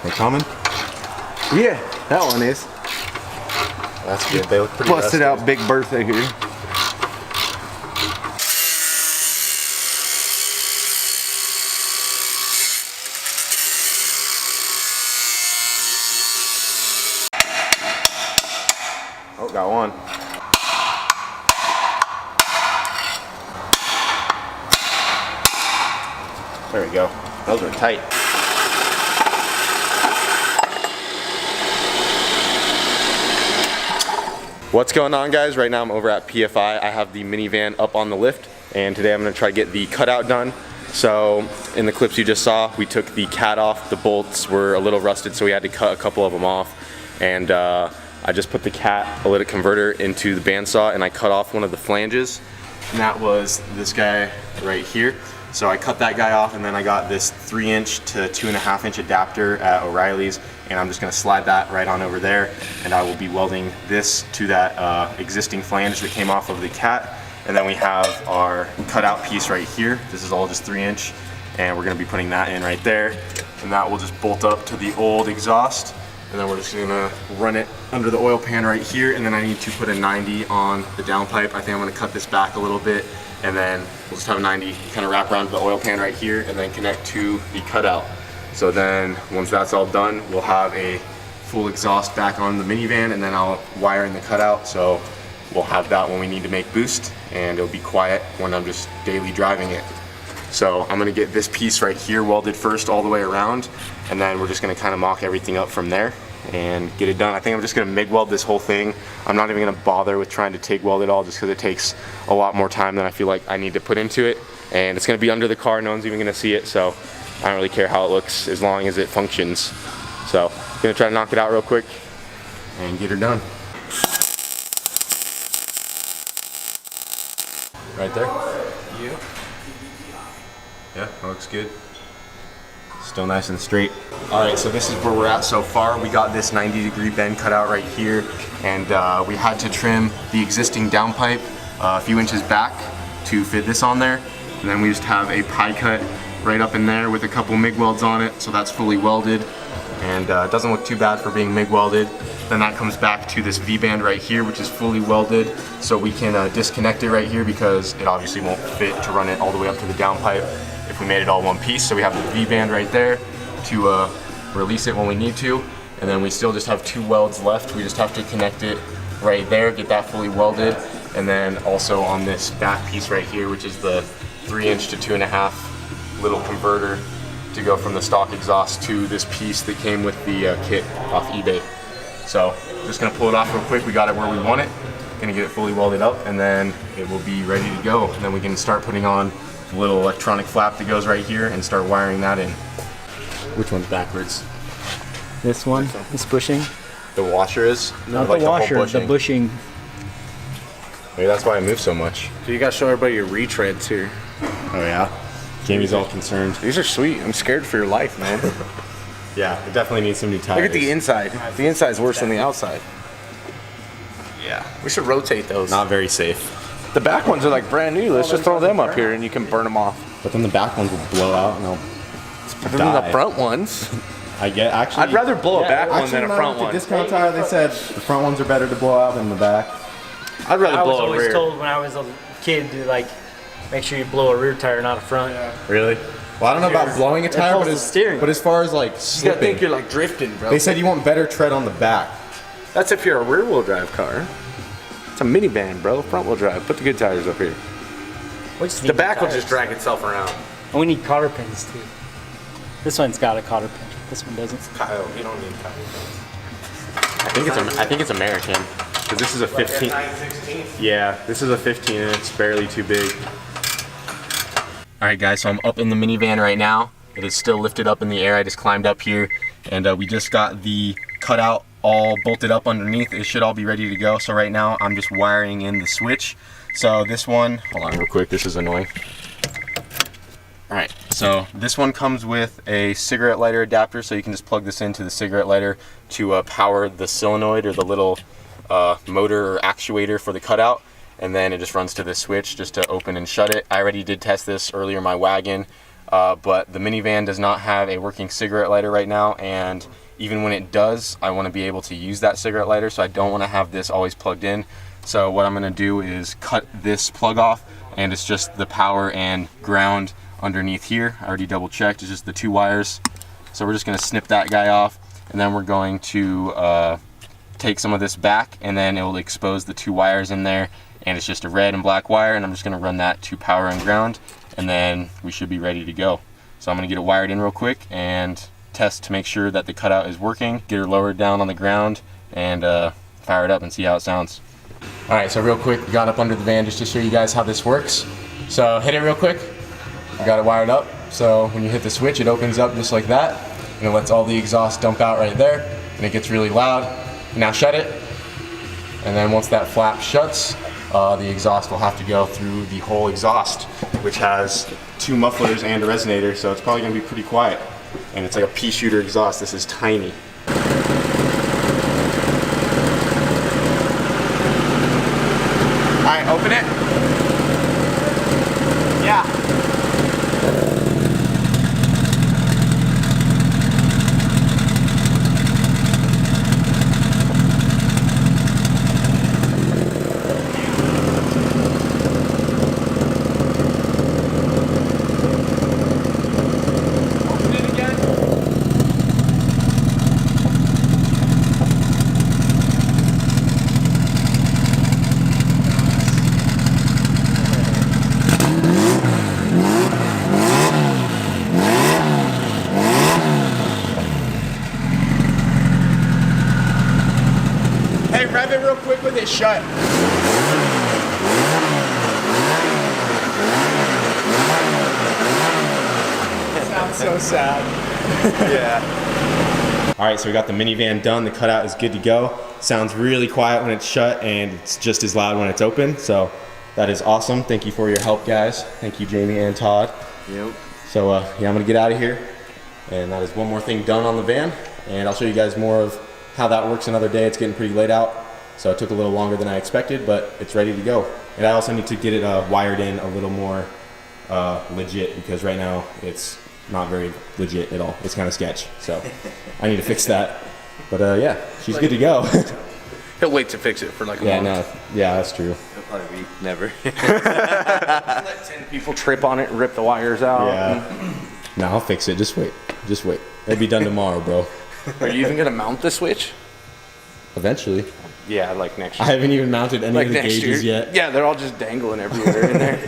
They coming? Yeah, that one is. That's good. They look pretty Busted out Big Bertha here. Oh, got one. There we go. Those are tight. What's going on, guys? Right now I'm over at PFI. I have the minivan up on the lift, and today I'm gonna try to get the cutout done. So in the clips you just saw, we took the cat off. The bolts were a little rusted, so we had to cut a couple of them off. And I just put the catalytic converter into the bandsaw, and I cut off one of the flanges. And that was this guy right here. So I cut that guy off, and then I got this 3-inch to 2.5-inch adapter at O'Reilly's, and I'm just gonna slide that right on over there, and I will be welding this to that existing flange that came off of the cat. And then we have our cutout piece right here. This is all just 3-inch, and we're gonna be putting that in right there, and that will just bolt up to the old exhaust. And then we're just gonna run it under the oil pan right here, and then I need to put a 90 on the downpipe. I think I'm gonna cut this back a little bit, and then we'll just have a 90 kind of wrap around the oil pan right here, and then connect to the cutout. So then once that's all done, we'll have a full exhaust back on the minivan, and then I'll wire in the cutout. So we'll have that when we need to make boost, and it'll be quiet when I'm just daily driving it. So I'm gonna get this piece right here welded first all the way around, and then we're just gonna kind of mock everything up from there and get it done. I think I'm just gonna MIG weld this whole thing. I'm not even gonna bother with trying to TIG weld it all, just because it takes a lot more time than I feel like I need to put into it. And it's gonna be under the car, no one's even gonna see it, so I don't really care how it looks as long as it functions. So I'm gonna try to knock it out real quick and get her done. Right there? Yeah. Yeah, that looks good. Still nice and straight. All right, so this is where we're at so far. We got this 90-degree bend cut out right here, and we had to trim the existing downpipe a few inches back to fit this on there. And then we just have a pie cut right up in there with a couple MIG welds on it, so that's fully welded. And it doesn't look too bad for being MIG welded. Then that comes back to this V-band right here, which is fully welded, so we can disconnect it right here because it obviously won't fit to run it all the way up to the downpipe if we made it all one piece. So we have the V-band right there to release it when we need to, and then we still just have 2 welds left. We just have to connect it right there, get that fully welded, and then also on this back piece right here, which is the 3-inch to 2.5 little converter to go from the stock exhaust to this piece that came with the kit off eBay. So just gonna pull it off real quick. We got it where we want it. Gonna get it fully welded up, and then it will be ready to go. And then we can start putting on the little electronic flap that goes right here and start wiring that in. Which one's backwards? This one is bushing. The washer is? Not like the washer, whole the bushing. Maybe that's why I move so much. So you gotta show everybody your retreads here. Oh yeah? Jamie's all concerned. These are sweet. I'm scared for your life, man. Yeah, it definitely needs some new tires. Look at the inside. The inside's worse than the outside. Yeah. We should rotate those. Not very safe. The back ones are like brand new. Let's just throw them up here and you can burn them off. But then the back ones will blow out and they'll Better than the front ones. I get actually. I'd rather blow a back one than a front one. Discount tire, they said the front ones are better to blow out than the back. I'd rather I was blow a always rear. told when I was a kid to like make sure you blow a rear tire, not a front. Really? Well, I don't know about blowing a tire, pulls the steering. but as far as like You gotta slipping, think you're like drifting, bro. they said you want better tread on the back. That's if you're a rear wheel drive car. It's a minivan, bro. Front wheel drive. Put the good tires up here. We just The need back will tires. just drag itself around. And we need cotter pins too. This one's got a cotter pin. This one doesn't. Kyle, you don't need cotter pins. I think it's American because this is a 15. 9/16. Yeah, this is a 15 and it's barely too big. All right, guys, so I'm up in the minivan right now. It is still lifted up in the air. I just climbed up here, and we just got the cutout all bolted up underneath. It should all be ready to go. So right now, I'm just wiring in the switch. So this one, hold on real quick, this is annoying. All right, so this one comes with a cigarette lighter adapter, so you can just plug this into the cigarette lighter to power the solenoid or the little motor or actuator for the cutout. And then it just runs to this switch just to open and shut it. I already did test this earlier in my wagon. but the minivan does not have a working cigarette lighter right now, and even when it does, I want to be able to use that cigarette lighter, so I don't want to have this always plugged in. So what I'm going to do is cut this plug off, and it's just the power and ground underneath here. I already double checked, it's just the 2 wires. So we're just going to snip that guy off, and then we're going to take some of this back, and then it will expose the 2 wires in there, and it's just a red and black wire, and I'm just going to run that to power and ground, and then we should be ready to go. So I'm going to get it wired in real quick and test to make sure that the cutout is working, get her lowered down on the ground, and fire it up and see how it sounds. Alright, so real quick, we got up under the van just to show you guys how this works. So hit it real quick. We got it wired up, so when you hit the switch, it opens up just like that, and it lets all the exhaust dump out right there, and it gets really loud. Now shut it, and then once that flap shuts, the exhaust will have to go through the whole exhaust, which has 2 mufflers and a resonator, so it's probably going to be pretty quiet. And it's like a pea shooter exhaust. This is tiny. Alright, open it. Yeah. Rev it real quick with it shut. Sounds so sad. Yeah. All right, so we got the minivan done. The cutout is good to go. Sounds really quiet when it's shut, and it's just as loud when it's open. So that is awesome. Thank you for your help, guys. Thank you, Jamie and Todd. Yep. So yeah, I'm gonna get out of here, and that is one more thing done on the van, and I'll show you guys more of how that works another day. It's getting pretty late out, so it took a little longer than I expected, but it's ready to go. And I also need to get it wired in a little more legit, because right now it's not very legit at all. It's kind of sketch, so I need to fix that. But yeah, she's good to go. He'll wait to fix it for like a month. No, yeah, that's true. It'll probably be never. Let 10 people trip on it and rip the wires out. Yeah. No, I'll fix it. Just wait. Just wait. It'll be done tomorrow, bro. Are you even gonna mount the switch? Eventually. Yeah, like next year. I haven't even mounted any Like of the next gauges year? yet. Yeah, they're all just dangling everywhere in there.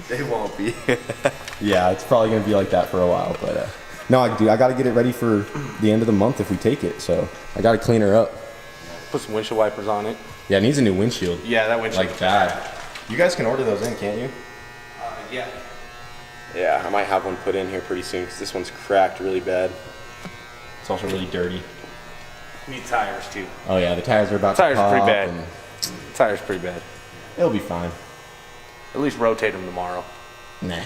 They won't be. Yeah, it's probably gonna be like that for a while, but no, I gotta get it ready for the end of the month if we take it. So I gotta clean her up. Put some windshield wipers on it. Yeah, it needs a new windshield. Yeah, that windshield. Like bad. You guys can order those in, can't you? Yeah. Yeah, I might have one put in here pretty soon because this one's cracked really bad. It's also really dirty. Need tires too. Oh yeah, the tires are about Tires to are pop. pretty bad. And Tires pretty bad. it'll be fine. At least rotate them tomorrow. Nah.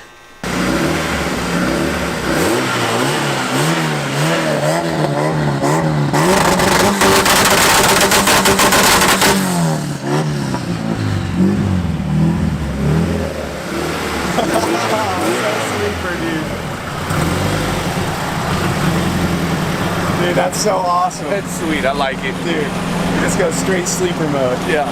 Dude, that's so awesome. That's sweet. I like it. Dude, let's go straight sleeper mode. Yeah.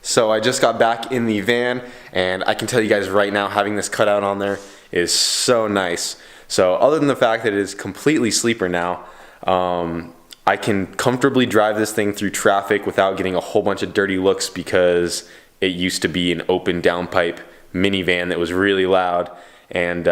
So I just got back in the van, and I can tell you guys right now, having this cutout on there is so nice. So other than the fact that it is completely sleeper now, I can comfortably drive this thing through traffic without getting a whole bunch of dirty looks, because it used to be an open downpipe minivan that was really loud, and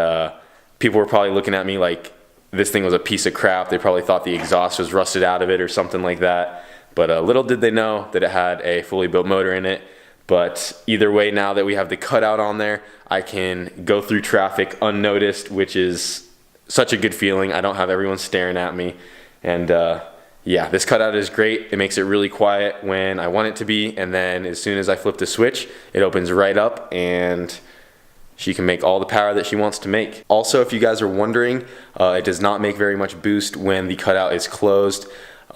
people were probably looking at me like this thing was a piece of crap. They probably thought the exhaust was rusted out of it or something like that. But little did they know that it had a fully built motor in it. But either way, now that we have the cutout on there, I can go through traffic unnoticed, which is such a good feeling. I don't have everyone staring at me. And yeah, this cutout is great. It makes it really quiet when I want it to be. And then as soon as I flip the switch, it opens right up and she can make all the power that she wants to make. Also, if you guys are wondering, it does not make very much boost when the cutout is closed.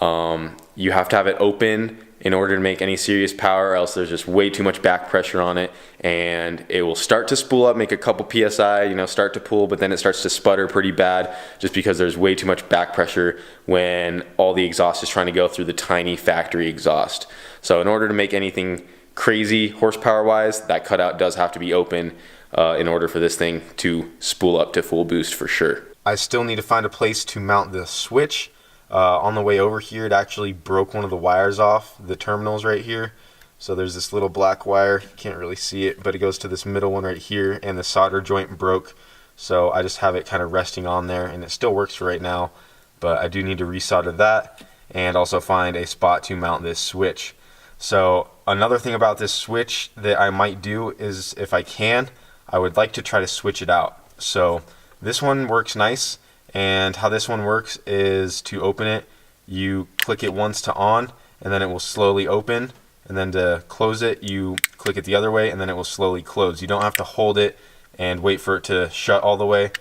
You have to have it open in order to make any serious power, or else there's just way too much back pressure on it, and it will start to spool up, make a couple PSI, you know, start to pull, but then it starts to sputter pretty bad just because there's way too much back pressure when all the exhaust is trying to go through the tiny factory exhaust. So in order to make anything crazy horsepower wise, that cutout does have to be open in order for this thing to spool up to full boost for sure. I still need to find a place to mount the switch. On the way over here, it actually broke one of the wires off the terminals right here. So there's this little black wire, can't really see it, but it goes to this middle one right here, and the solder joint broke. So I just have it kind of resting on there, and it still works for right now, but I do need to resolder that and also find a spot to mount this switch. So another thing about this switch that I might do is, if I can, I would like to try to switch it out. So this one works nice. And how this one works is, to open it, you click it once to on, and then it will slowly open. And then to close it, you click it the other way, and then it will slowly close. You don't have to hold it and wait for it to shut all the way.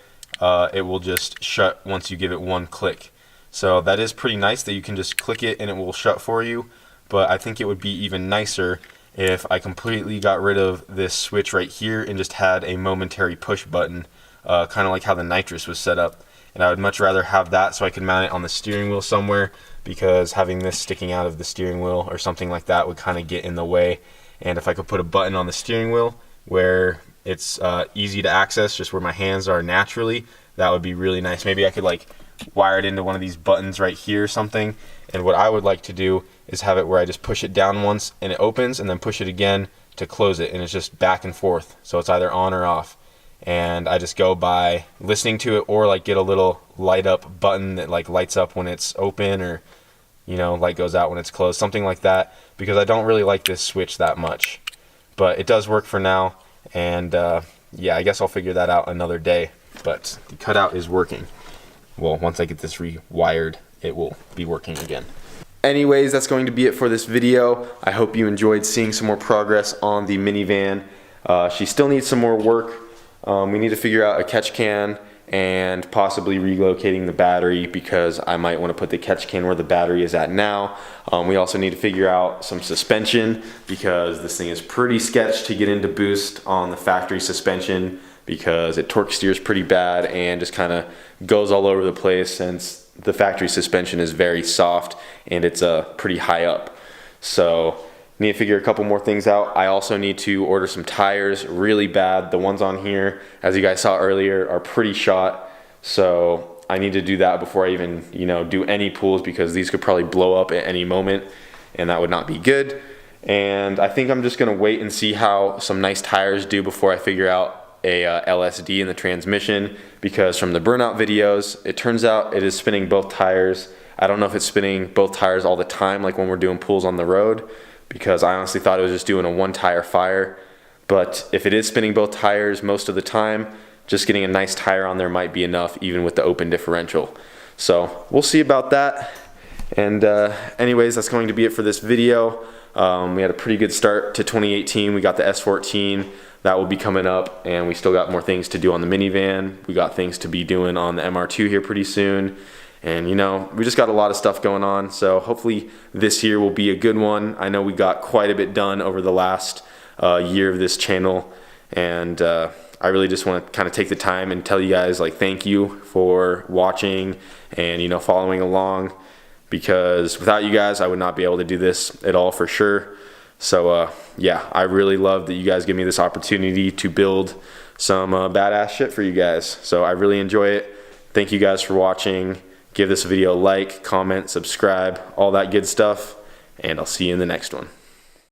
It will just shut once you give it one click. So that is pretty nice that you can just click it and it will shut for you. But I think it would be even nicer if I completely got rid of this switch right here and just had a momentary push button, kind of like how the nitrous was set up. And I would much rather have that so I could mount it on the steering wheel somewhere, because having this sticking out of the steering wheel or something like that would kind of get in the way. And if I could put a button on the steering wheel where it's easy to access, just where my hands are naturally, that would be really nice. Maybe I could like wire it into one of these buttons right here or something. And what I would like to do is have it where I just push it down once and it opens, and then push it again to close it, and it's just back and forth. So it's either on or off. And I just go by listening to it, or like get a little light up button that like lights up when it's open, or you know, light goes out when it's closed, something like that, because I don't really like this switch that much. But it does work for now, and yeah, I guess I'll figure that out another day. But the cutout is working. Well, once I get this rewired, it will be working again. Anyways, that's going to be it for this video. I hope you enjoyed seeing some more progress on the minivan. She still needs some more work. We need to figure out a catch can and possibly relocating the battery, because I might want to put the catch can where the battery is at now. We also need to figure out some suspension, because this thing is pretty sketch to get into boost on the factory suspension, because it torque steers pretty bad and just kind of goes all over the place, since the factory suspension is very soft and it's pretty high up. So need to figure a couple more things out. I also need to order some tires really bad. The ones on here, as you guys saw earlier, are pretty shot. So I need to do that before I even, you know, do any pulls, because these could probably blow up at any moment, and that would not be good. And I think I'm just gonna wait and see how some nice tires do before I figure out a LSD in the transmission, because from the burnout videos, it turns out it is spinning both tires. I don't know if it's spinning both tires all the time, like when we're doing pulls on the road, because I honestly thought it was just doing a one tire fire. But if it is spinning both tires most of the time, just getting a nice tire on there might be enough, even with the open differential. So we'll see about that. And anyways, that's going to be it for this video. We had a pretty good start to 2018. We got the S14. That will be coming up, and we still got more things to do on the minivan. We got things to be doing on the MR2 here pretty soon. And you know, we just got a lot of stuff going on, so hopefully this year will be a good one. I know we got quite a bit done over the last year of this channel, and I really just want to kind of take the time and tell you guys, like, thank you for watching and, you know, following along, because without you guys I would not be able to do this at all for sure. So yeah, I really love that you guys give me this opportunity to build some badass shit for you guys. So I really enjoy it. Thank you guys for watching. Give this video a like, comment, subscribe, all that good stuff, and I'll see you in the next one.